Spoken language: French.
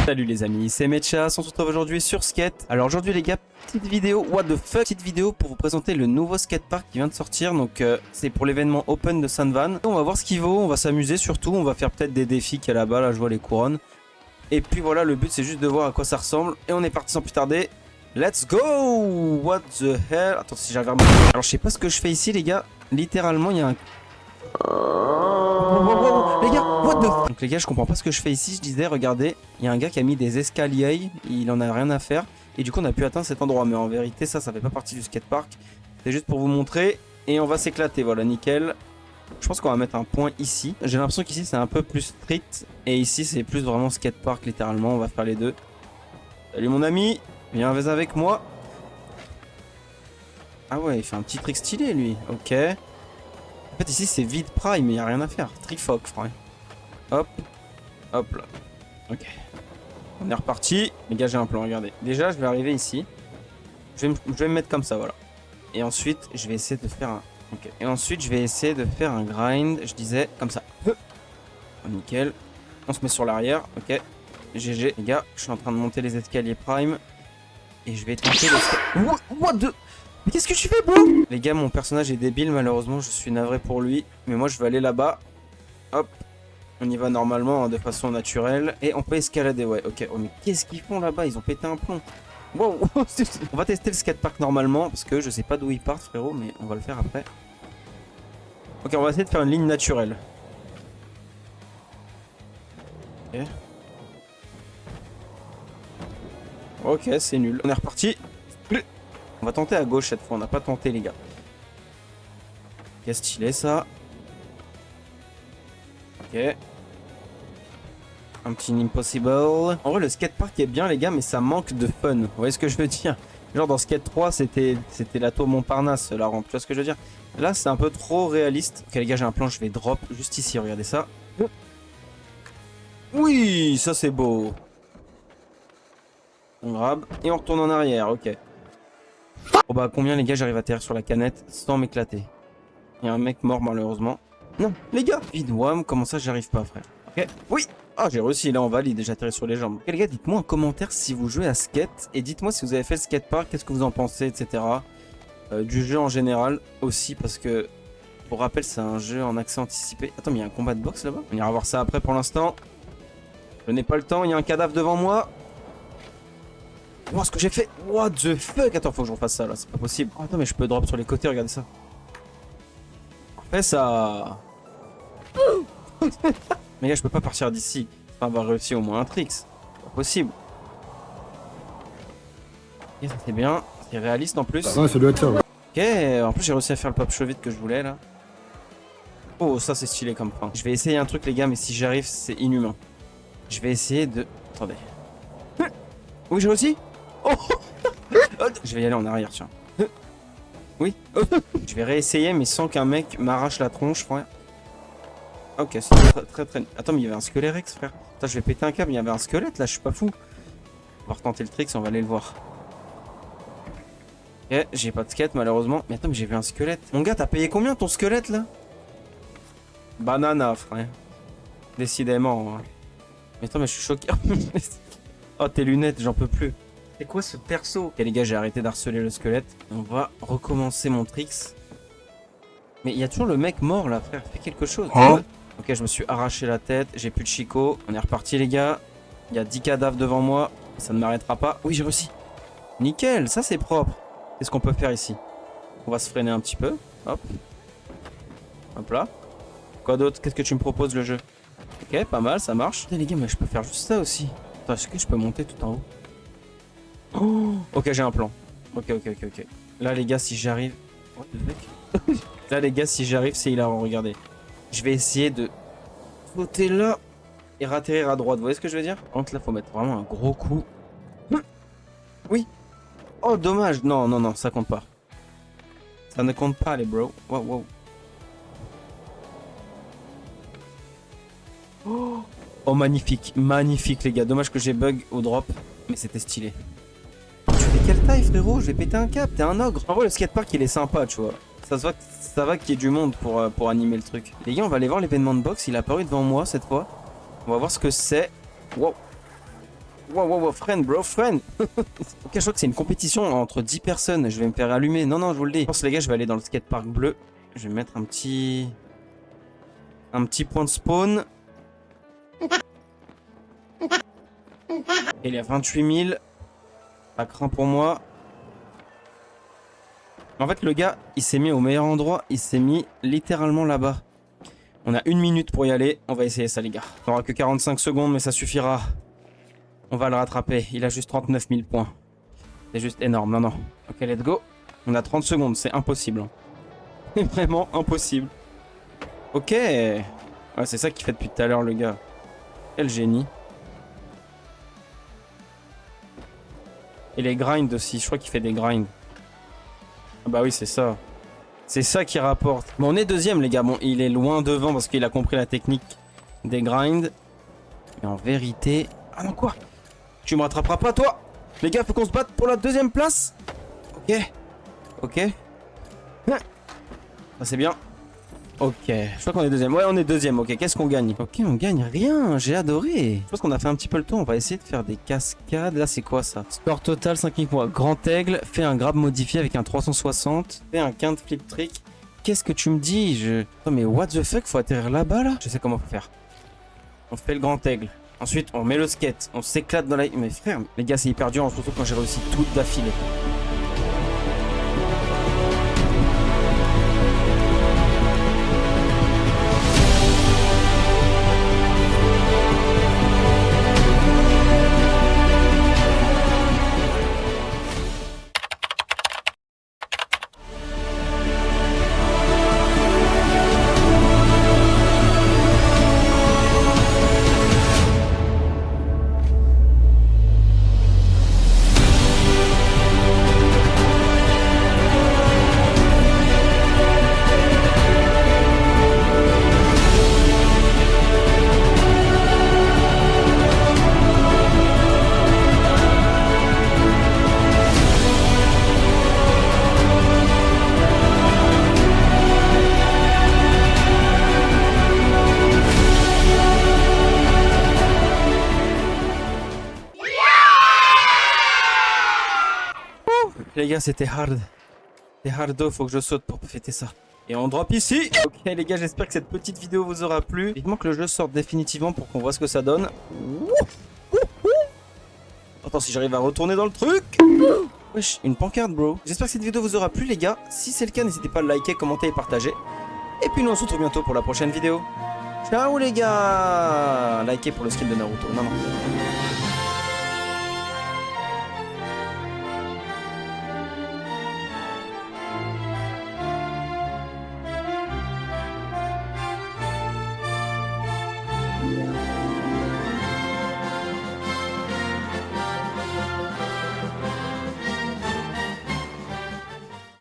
Salut les amis, c'est Mecha, on se retrouve aujourd'hui sur Skate. Alors aujourd'hui les gars, petite vidéo, what the fuck, petite vidéo pour vous présenter le nouveau skatepark qui vient de sortir. Donc c'est pour l'événement Open de Saint-Van. On va voir ce qu'il vaut, on va s'amuser surtout, on va faire peut-être des défis qu'il y a là-bas, là je vois les couronnes. Et puis voilà, le but c'est juste de voir à quoi ça ressemble. Et on est parti sans plus tarder, let's go. What the hell. Attends si j'arrive à remonter. Alors je sais pas ce que je fais ici les gars, littéralement il y a un... Les gars, what the f... Donc les gars, je comprends pas ce que je fais ici. Je disais, regardez, il y a un gars qui a mis des escaliers, il en a rien à faire. Et du coup, on a pu atteindre cet endroit. Mais en vérité, ça fait pas partie du skatepark. C'est juste pour vous montrer. Et on va s'éclater, voilà, nickel. Je pense qu'on va mettre un point ici. J'ai l'impression qu'ici, c'est un peu plus strict. Et ici, c'est plus vraiment skatepark, littéralement. On va faire les deux. Salut mon ami, viens avec moi. Ah ouais, il fait un petit trick stylé, lui. Ok. En fait ici c'est vide prime, il n'y a rien à faire. Trifoc, frère. Hop. Hop là. Ok. On est reparti. Les gars, j'ai un plan, regardez. Déjà, je vais arriver ici. Je vais me mettre comme ça, voilà. Et ensuite, je vais essayer de faire un... Ok. Et ensuite, je vais essayer de faire un grind, je disais, comme ça. Oh, nickel. On se met sur l'arrière, ok. GG. Les gars, je suis en train de monter les escaliers prime. Et je vais tenter le... What the... Mais qu'est-ce que tu fais, bro? Les gars, mon personnage est débile, malheureusement, je suis navré pour lui. Mais moi, je vais aller là-bas. Hop. On y va normalement, hein, de façon naturelle. Et on peut escalader, ouais. Ok. Oh, mais qu'est-ce qu'ils font là-bas? Ils ont pété un plomb. Wow. On va tester le skatepark normalement, parce que je sais pas d'où ils partent, frérot, mais on va le faire après. Ok, on va essayer de faire une ligne naturelle. Ok. Ok, c'est nul. On est reparti. On va tenter à gauche cette fois, on n'a pas tenté les gars. Qu'est-ce stylé ça. Ok. Un petit impossible. En vrai le skatepark est bien les gars, mais ça manque de fun. Vous voyez ce que je veux dire? Genre dans Skate 3 c'était la tour Montparnasse la rampe, tu vois ce que je veux dire? Là c'est un peu trop réaliste. Ok les gars, j'ai un plan, je vais drop juste ici, regardez ça. Oui, ça c'est beau. On grab et on retourne en arrière, ok. Oh bah combien les gars j'arrive à atterrir sur la canette sans m'éclater. Il y a un mec mort malheureusement. Non les gars. Vide wham, comment ça j'arrive pas frère. Ok. Oui. Ah j'ai réussi, là on valide, j'ai atterri sur les jambes. Ok les gars, dites-moi en commentaire si vous jouez à skate. Et dites-moi si vous avez fait le skatepark, qu'est-ce que vous en pensez, etc. Du jeu en général aussi, parce que pour rappel c'est un jeu en accès anticipé. Attends mais il y a un combat de boxe là-bas. On ira voir ça après pour l'instant. Je n'ai pas le temps, il y a un cadavre devant moi. Oh, ce que j'ai fait. What the fuck. Attends, faut que je refasse ça là, c'est pas possible. Oh, attends, mais je peux drop sur les côtés, regardez ça. Fais ça. Mais gars, je peux pas partir d'ici sans avoir réussi au moins un trick. C'est pas possible. Ok, ça c'est bien. C'est réaliste en plus. Ouais, ça doit être ça. Ouais. Ok, en plus j'ai réussi à faire le pop show vite que je voulais là. Oh, ça c'est stylé comme fin. Je vais essayer un truc les gars, mais si j'arrive, c'est inhumain. Je vais essayer de... Attendez. Oui, j'ai réussi. Oh. Je vais y aller en arrière, tiens. Oui. Je vais réessayer, mais sans qu'un mec m'arrache la tronche, frère. Ok, c'est très... Attends, mais il y avait un squelette Rex, frère. Attends, je vais péter un câble, il y avait un squelette, là, je suis pas fou. On va retenter le trick, on va aller le voir. Ok, j'ai pas de skate, malheureusement. Mais attends, mais j'ai vu un squelette. Mon gars, t'as payé combien, ton squelette, là? Banana, frère. Décidément. Hein. Mais attends, mais je suis choqué. Oh, tes lunettes, j'en peux plus. C'est quoi ce perso? Ok les gars, j'ai arrêté d'harceler le squelette. On va recommencer mon tricks. Mais il y a toujours le mec mort là, frère. Fais quelque chose. Hein? Ok, je me suis arraché la tête. J'ai plus de chico. On est reparti les gars. Il y a 10 cadavres devant moi. Ça ne m'arrêtera pas. Oui, j'ai réussi. Nickel, ça c'est propre. Qu'est-ce qu'on peut faire ici? On va se freiner un petit peu. Hop. Hop là. Quoi d'autre? Qu'est-ce que tu me proposes le jeu? Ok, pas mal, ça marche. Putain, les gars, mais je peux faire juste ça aussi. Attends, est-ce que je peux monter tout en haut? Oh, ok, j'ai un plan. Ok. Là, les gars, si j'arrive... What the fuck? Là, les gars, si j'arrive, c'est hilarant, regardez. Je vais essayer de sauter là et ratterrir à droite. Vous voyez ce que je veux dire? Par contre, là, faut mettre vraiment un gros coup. Oui. Oh, dommage. Non, ça compte pas. Ça ne compte pas, les bros. Wow. Oh, magnifique, les gars. Dommage que j'ai bug au drop, mais c'était stylé. Tu fais quelle taille, frérot? Je vais péter un câble, t'es un ogre. En vrai, le skatepark, il est sympa, tu vois. Ça va qu'il y ait du monde pour animer le truc. Les gars, on va aller voir l'événement de boxe. Il est apparu devant moi cette fois. On va voir ce que c'est. Wow. Wow, wow, wow, friend, bro, friend. Ok, je crois que c'est une compétition entre 10 personnes. Je vais me faire allumer. Non, non, je vous le dis. Je pense, les gars, je vais aller dans le skatepark bleu. Je vais mettre un petit point de spawn. Et il y a 28 000. Pas craint pour moi. En fait, le gars, il s'est mis au meilleur endroit. Il s'est mis littéralement là-bas. On a 1 minute pour y aller. On va essayer ça, les gars. On aura que 45 secondes, mais ça suffira. On va le rattraper. Il a juste 39 000 points. C'est juste énorme. Non, non. Ok, let's go. On a 30 secondes. C'est impossible. C'est vraiment impossible. Ok. Ouais, c'est ça qu'il fait depuis tout à l'heure, le gars. Quel génie. Et les grinds aussi. Je crois qu'il fait des grinds. Ah bah oui, c'est ça. C'est ça qui rapporte. Bon, on est deuxième, les gars. Bon, il est loin devant parce qu'il a compris la technique des grinds. Mais en vérité... Ah non, quoi? Tu me rattraperas pas, toi? Les gars, faut qu'on se batte pour la deuxième place. Ok. Ok. Ça, c'est bien. Ok. Je crois qu'on est deuxième. Ouais, on est deuxième. Ok, qu'est-ce qu'on gagne? Ok, on gagne rien. J'ai adoré. Je pense qu'on a fait un petit peu le tour. On va essayer de faire des cascades. Là, c'est quoi ça? Score total 5000 points. Grand aigle. Fait un grab modifié avec un 360. Fait un quinte flip trick. Qu'est-ce que tu me dis? Non, mais what the fuck? Faut atterrir là-bas, là? Je sais comment faut faire. On fait le grand aigle. Ensuite, on met le skate. On s'éclate dans la... Mais frère, les gars, c'est hyper dur, surtout quand j'ai réussi tout d'affilée. Les gars, c'était hard. C'était hardo, faut que je saute pour fêter ça. Et on drop ici. Ok les gars, j'espère que cette petite vidéo vous aura plu. Vivement que le jeu sorte définitivement pour qu'on voit ce que ça donne. Attends, si j'arrive à retourner dans le truc. Wesh, une pancarte, bro. J'espère que cette vidéo vous aura plu, les gars. Si c'est le cas, n'hésitez pas à liker, commenter et partager. Et puis nous, on se retrouve bientôt pour la prochaine vidéo. Ciao les gars. Likez pour le skin de Naruto. Non, non.